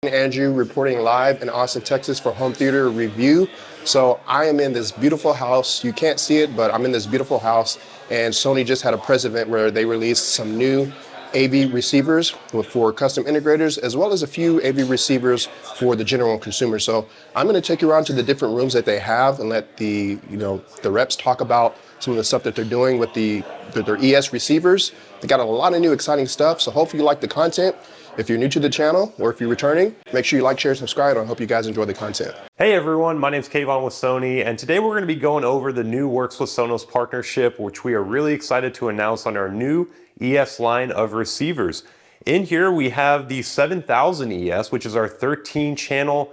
Andrew reporting live in Austin, Texas for Home Theater Review. So I am in this beautiful house. You can't see it, but I'm in this beautiful house, and Sony just had a press event where they released some new AV receivers for custom integrators, as well as a few AV receivers for the general consumer. So I'm going to take you around to the different rooms that they have and let the reps talk about some of the stuff that they're doing with their ES receivers. They got a lot of new exciting stuff, so hopefully you like the content. If you're new to the channel or if you're returning, make sure you like, share, and subscribe. I hope you guys enjoy the content. Hey everyone, my name is Kayvon with Sony, and today we're going to be going over the new Works with Sonos partnership, which we are really excited to announce on our new ES line of receivers. In here we have the 7000 ES, which is our 13-channel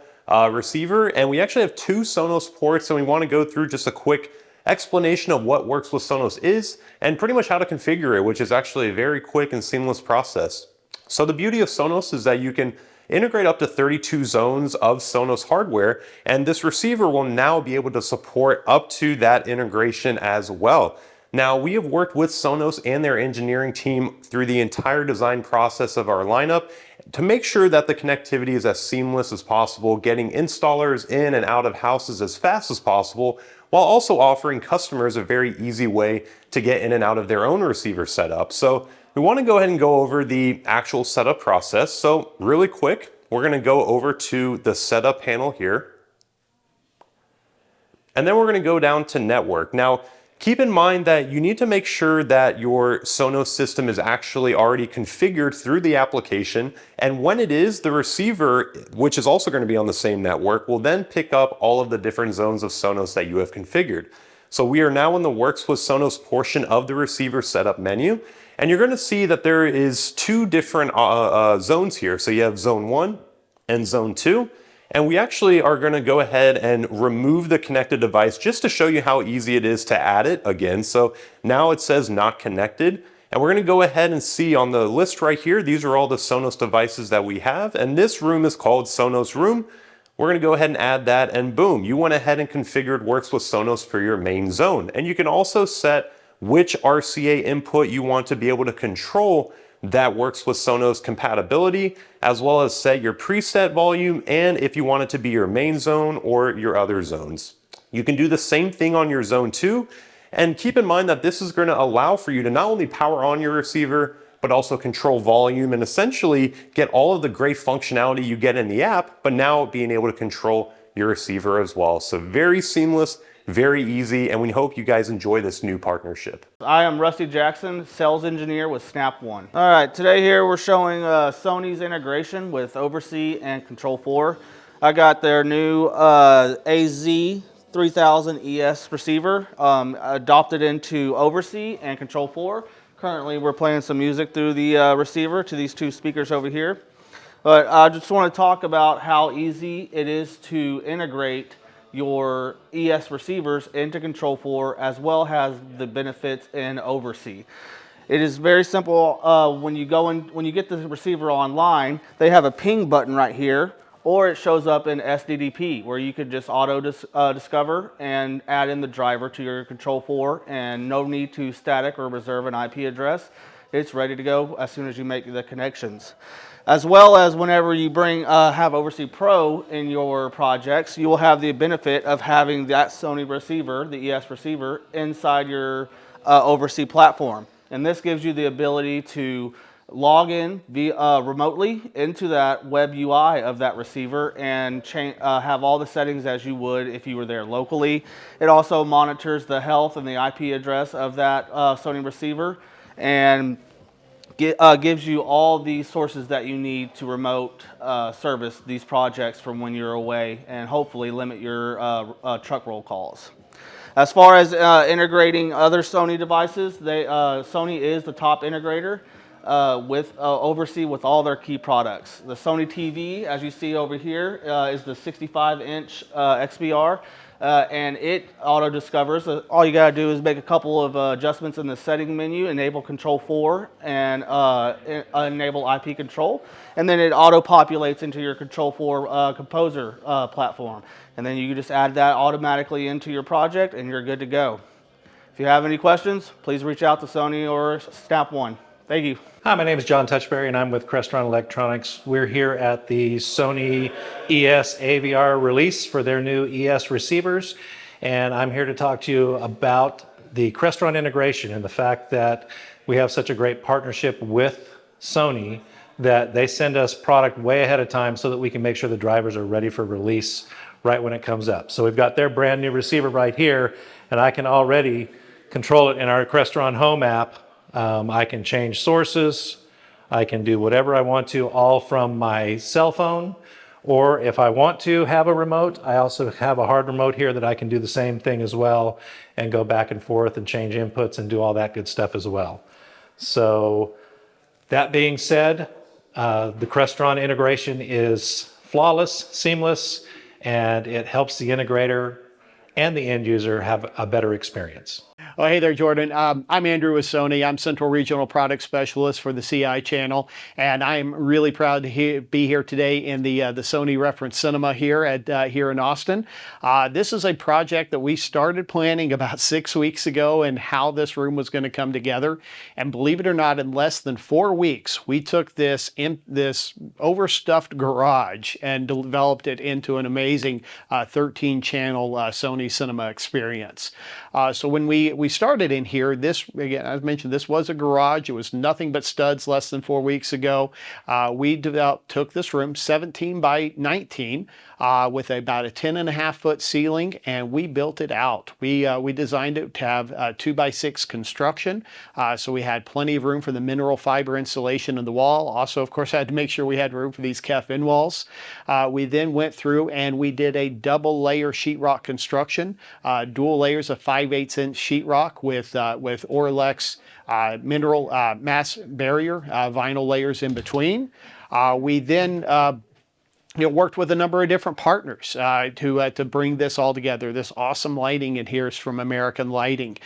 receiver, and we actually have two Sonos ports, and we want to go through just a quick explanation of what Works with Sonos is and pretty much how to configure it, which is actually a very quick and seamless process. So the beauty of Sonos is that you can integrate up to 32 zones of Sonos hardware, and this receiver will now be able to support up to that integration as well. Now, we have worked with Sonos and their engineering team through the entire design process of our lineup to make sure that the connectivity is as seamless as possible, getting installers in and out of houses as fast as possible, while also offering customers a very easy way to get in and out of their own receiver setup. So we want to go ahead and go over the actual setup process. So really quick, we're going to go over to the setup panel here. And then we're going to go down to network. Now, keep in mind that you need to make sure that your Sonos system is actually already configured through the application. And when it is, the receiver, which is also going to be on the same network, will then pick up all of the different zones of Sonos that you have configured. So we are now in the Works with Sonos portion of the receiver setup menu. And you're going to see that there is two different zones here. So you have zone 1 and zone 2. And we actually are going to go ahead and remove the connected device just to show you how easy it is to add it again. So now it says not connected. And we're going to go ahead and see on the list right here, these are all the Sonos devices that we have. And this room is called Sonos Room. We're going to go ahead and add that, and boom, you went ahead and configured Works with Sonos for your main zone. And you can also set which RCA input you want to be able to control that Works with Sonos compatibility, as well as set your preset volume and if you want it to be your main zone or your other zones. You can do the same thing on your zone 2, and keep in mind that this is going to allow for you to not only power on your receiver, but also control volume and essentially get all of the great functionality you get in the app, but now being able to control your receiver as well. So very seamless, very easy, and we hope you guys enjoy this new partnership. I am Rusty Jackson, sales engineer with Snap One. All right, today here we're showing Sony's integration with Oversee and Control4. I got their new AZ 3000 ES receiver adopted into Oversee and Control4. Currently, we're playing some music through the receiver to these two speakers over here. But I just want to talk about how easy it is to integrate your ES receivers into Control4, as well as the benefits in Oversee. It is very simple. When you get the receiver online, they have a ping button right here, or it shows up in SDDP, where you could just discover and add in the driver to your Control4, and no need to static or reserve an IP address. It's ready to go as soon as you make the connections. As well as whenever you have Oversee Pro in your projects, you will have the benefit of having that Sony receiver, the ES receiver, inside your Oversee platform. And this gives you the ability to log in remotely into that web UI of that receiver and have all the settings as you would if you were there locally. It also monitors the health and the IP address of that Sony receiver, and gives you all the sources that you need to remote service these projects from when you're away, and hopefully limit your truck roll calls. As far as integrating other Sony devices, Sony is the top integrator with Oversee with all their key products. The Sony TV, as you see over here, is the 65-inch XBR. And it auto-discovers. All you gotta do is make a couple of adjustments in the setting menu, enable Control4, and enable IP control. And then it auto-populates into your Control4 Composer platform. And then you can just add that automatically into your project, and you're good to go. If you have any questions, please reach out to Sony or Snap One. Thank you. Hi, my name is John Touchberry and I'm with Crestron Electronics. We're here at the Sony ES AVR release for their new ES receivers. And I'm here to talk to you about the Crestron integration and the fact that we have such a great partnership with Sony that they send us product way ahead of time so that we can make sure the drivers are ready for release right when it comes up. So we've got their brand new receiver right here, and I can already control it in our Crestron Home app. I can change sources. I can do whatever I want to, all from my cell phone. Or if I want to have a remote, I also have a hard remote here that I can do the same thing as well and go back and forth and change inputs and do all that good stuff as well. So that being said, the Crestron integration is flawless, seamless, and it helps the integrator and the end user have a better experience. Oh, hey there, Jordan. I'm Andrew with Sony. I'm Central Regional Product Specialist for the CI channel, and I'm really proud to be here today in the Sony Reference Cinema here in Austin. This is a project that we started planning about 6 weeks ago, and how this room was going to come together. And believe it or not, in less than 4 weeks, we took this overstuffed garage and developed it into an amazing 13-channel Sony Cinema experience. So when we started in here, this, again, as mentioned, this was a garage. It was nothing but studs less than 4 weeks ago. We took this room 17 by 19 with about a 10.5-foot ceiling, and we built it out. We designed it to have 2x6 construction, so we had plenty of room for the mineral fiber insulation in the wall. Also, of course, I had to make sure we had room for these KEF-in walls. We then went through and we did a double layer sheetrock construction, dual layers of 5/8 inch sheetrock with Orlex mineral mass barrier vinyl layers in between. We then worked with a number of different partners to bring this all together. This awesome lighting in here is from American Lighting.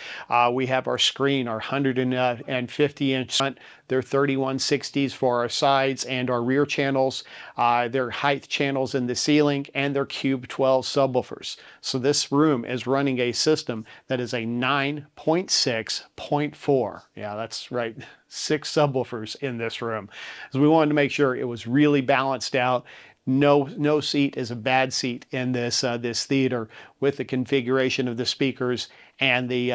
We have our screen, our 150-inch front, their 3160s for our sides and our rear channels, their height channels in the ceiling, and their Cube 12 subwoofers. So this room is running a system that is a 9.6.4. Yeah, that's right. 6 subwoofers in this room. So we wanted to make sure it was really balanced out. No seat is a bad seat in this theater, with the configuration of the speakers and the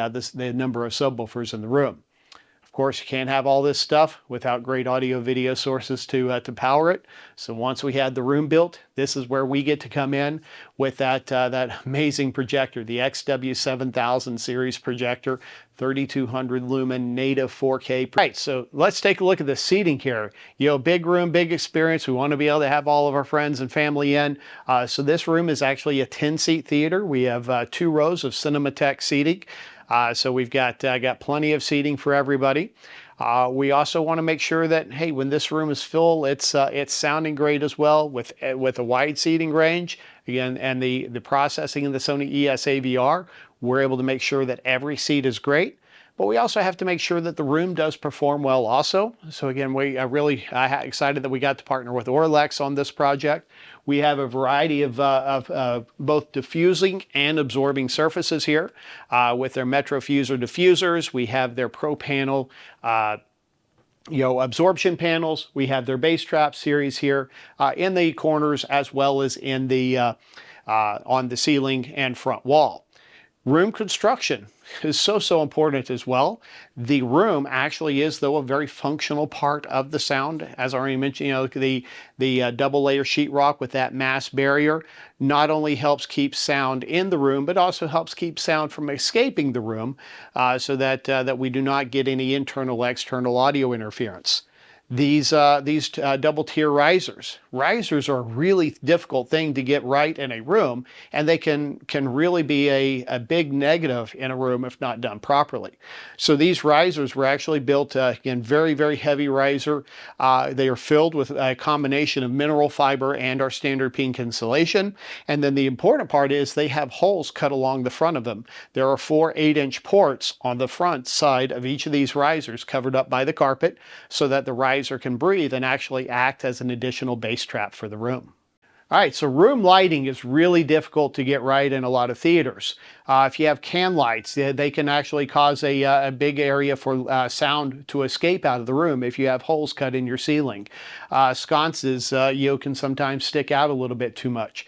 number of subwoofers in the room. Of course, you can't have all this stuff without great audio video sources to power it. So once we had the room built, this is where we get to come in with that amazing projector, the XW7000 series projector, 3200 lumen native 4K. Right, so let's take a look at the seating here. Big room, big experience. We want to be able to have all of our friends and family in. So this room is actually a 10-seat theater. We have 2 rows of Cinematech seating. So we've got plenty of seating for everybody. We also want to make sure that, hey, when this room is full, it's sounding great as well with a wide seating range. Again, and the processing in the Sony ES AVR, we're able to make sure that every seat is great. But we also have to make sure that the room does perform well also. So again, we are really excited that we got to partner with Orlex on this project. We have a variety of both diffusing and absorbing surfaces here with their Metrofuser diffusers. We have their Pro Panel absorption panels. We have their Bass Trap series here in the corners, as well as in the on the ceiling and front wall. Room construction is so important as well. The room actually is, though, a very functional part of the sound. As I already mentioned, the double layer sheetrock with that mass barrier not only helps keep sound in the room, but also helps keep sound from escaping the room, so that we do not get any internal external audio interference. These double tier risers. Risers are a really difficult thing to get right in a room, and they can really be a big negative in a room if not done properly. So these risers were actually built, again, very heavy riser. They are filled with a combination of mineral fiber and our standard pink insulation. And then the important part is they have holes cut along the front of them. There are 4 8-inch ports on the front side of each of these risers covered up by the carpet, so that the riser can breathe and actually act as an additional bass trap for the room. All right, so room lighting is really difficult to get right in a lot of theaters. If you have can lights, they can actually cause a big area for sound to escape out of the room if you have holes cut in your ceiling. Sconces, can sometimes stick out a little bit too much.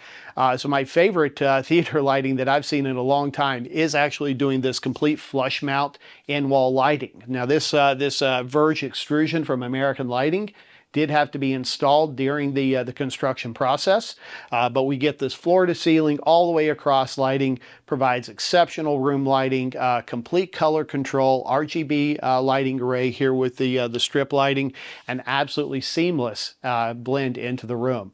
So my favorite theater lighting that I've seen in a long time is actually doing this complete flush mount in-wall lighting. Now this Verge extrusion from American Lighting did have to be installed during the construction process, but we get this floor to ceiling all the way across lighting, provides exceptional room lighting, complete color control, RGB lighting array here with the strip lighting, and absolutely seamless blend into the room.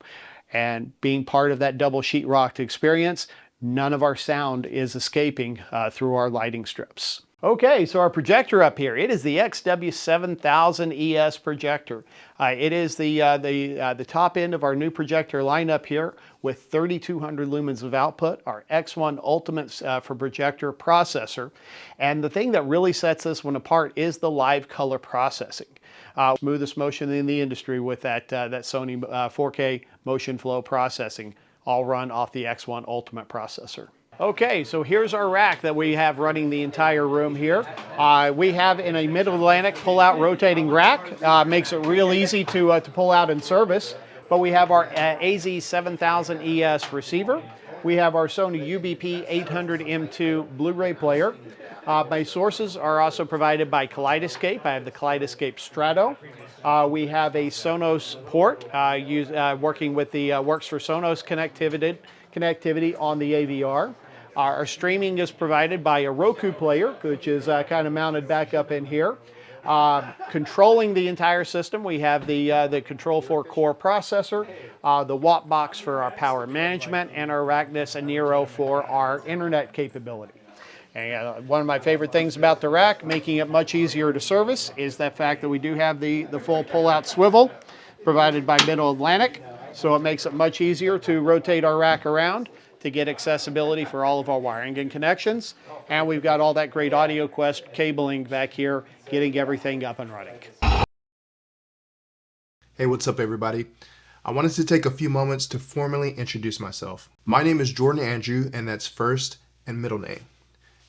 And being part of that double sheetrock experience, none of our sound is escaping through our lighting strips. Okay, so our projector up here, it is the XW7000ES projector. It is the top end of our new projector lineup here with 3200 lumens of output, our X1 Ultimate for projector processor. And the thing that really sets this one apart is the live color processing. Smoothest motion in the industry with that Sony 4K motion flow processing, all run off the X1 Ultimate processor. Okay, so here's our rack that we have running the entire room here. We have in a Mid-Atlantic pull-out rotating rack. Makes it real easy to pull out and service. But we have our AZ7000ES receiver. We have our Sony UBP 800M2 Blu-ray player. My sources are also provided by Kaleidoscape. I have the Kaleidoscape Strato. We have a Sonos port working with the Works for Sonos connectivity on the AVR. Our streaming is provided by a Roku player, which is kind of mounted back up in here. Controlling the entire system, we have the Control4 core processor, the Watt box for our power management, and our Rackness Nero for our internet capability. And one of my favorite things about the rack, making it much easier to service, is the fact that we do have the full pull-out swivel provided by Mid-Atlantic, so it makes it much easier to rotate our rack around to get accessibility for all of our wiring and connections. And we've got all that great AudioQuest cabling back here, getting everything up and running. Hey, what's up everybody? I wanted to take a few moments to formally introduce myself. My name is Jordan Andrew, and that's first and middle name.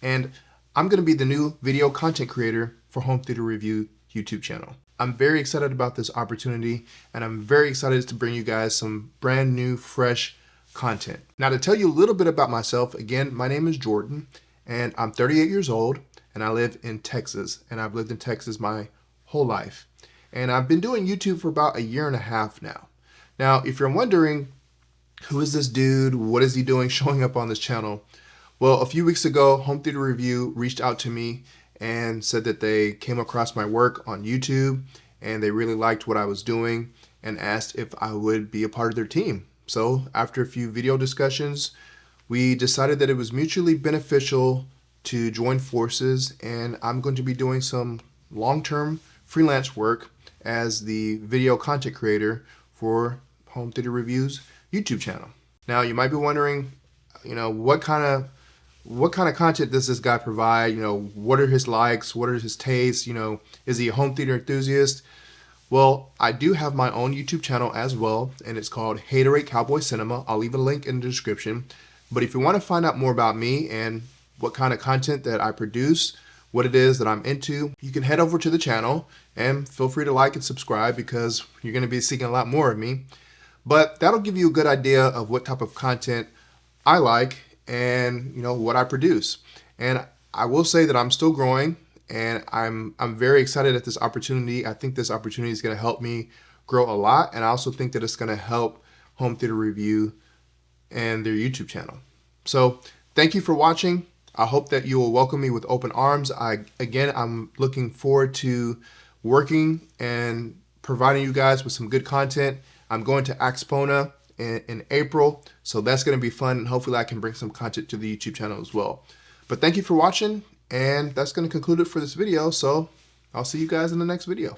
And I'm going to be the new video content creator for Home Theater Review YouTube channel. I'm very excited about this opportunity, and I'm very excited to bring you guys some brand new, fresh content. Now, to tell you a little bit about myself, again, my name is Jordan, and I'm 38 years old, and I live in Texas, and I've lived in Texas my whole life. And I've been doing YouTube for about a year and a half now. Now, if you're wondering, who is this dude? What is he doing showing up on this channel? Well, a few weeks ago, Home Theater Review reached out to me and said that they came across my work on YouTube, and they really liked what I was doing and asked if I would be a part of their team. So after a few video discussions, we decided that it was mutually beneficial to join forces, and I'm going to be doing some long-term freelance work as the video content creator for Home Theater Review's YouTube channel. Now, you might be wondering, what kind of content does this guy provide? What are his likes? What are his tastes? Is he a home theater enthusiast? Well, I do have my own YouTube channel as well, and it's called Haterade Cowboy Cinema. I'll leave a link in the description. But if you want to find out more about me and what kind of content that I produce, what it is that I'm into, you can head over to the channel and feel free to like and subscribe, because you're going to be seeing a lot more of me. But that'll give you a good idea of what type of content I like and what I produce. And I will say that I'm still growing, and I'm very excited at this opportunity. I think this opportunity is going to help me grow a lot, and I also think that it's going to help Home Theater Review and their YouTube channel. So thank you for watching. I hope that you will welcome me with open arms. I'm looking forward to working and providing you guys with some good content. I'm going to Axpona in April, so that's going to be fun, and hopefully I can bring some content to the YouTube channel as well. But thank you for watching, and that's going to conclude it for this video, so I'll see you guys in the next video.